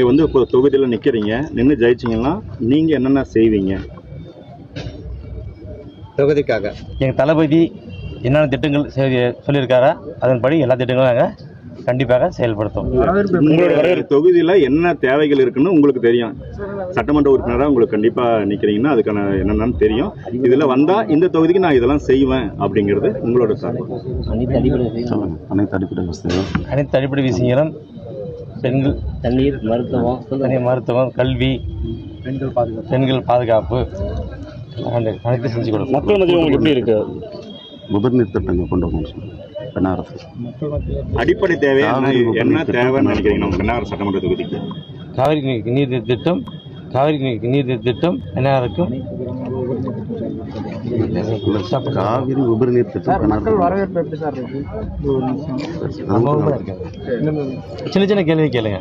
வந்து இப்போ தொகுதியில் நிற்கிறீங்க, நின்று ஜெயிச்சிங்கன்னா நீங்கள் என்னென்ன செய்வீங்க தொகுதிக்காக? எங்கள் தளபதி என்னென்ன திட்டங்கள் சொல்லியிருக்காரா அதன்படி எல்லா திட்டங்களும் நாங்கள் கண்டிப்பாக செயல்படுத்தும். உங்களோட தொகுதியில் என்ன தேவைகள் இருக்குன்னு உங்களுக்கு தெரியும். சட்டமன்ற உறுப்பினராக உங்களுக்கு கண்டிப்பாக நிற்கிறீங்கன்னா அதுக்கான என்னென்னு தெரியும். இதில் வந்தால் இந்த தொகுதிக்கு நான் இதெல்லாம் செய்வேன் அப்படிங்கிறது உங்களோட சார்பு. அனைத்து அடிப்படை விஷயங்களும் பெண்கள், தண்ணீர், மருத்துவம், கல்வி, பெண்கள் பாதுகாப்பு அனைத்து செஞ்சு கொடுக்கும். மக்கள் மத்தியில் உங்களுக்கு எப்படி இருக்கு? உபரிநீர் திட்டங்கள் கொண்டு வரணும். பெண்ணாரசு அடிப்படை தேவை என்ன தேவைன்னு நினைக்கிறீங்க நம்ம பெண்ணாரசு சட்டமன்ற தொகுதிக்கு? காவிரி நீர் திட்டம், பெண்ணாருக்கும் காவிரி உபரிநீர் திட்டம் வரவேற்பு எப்படி சார் இருக்கு? சின்ன சின்ன கேள்வி கேளுங்க.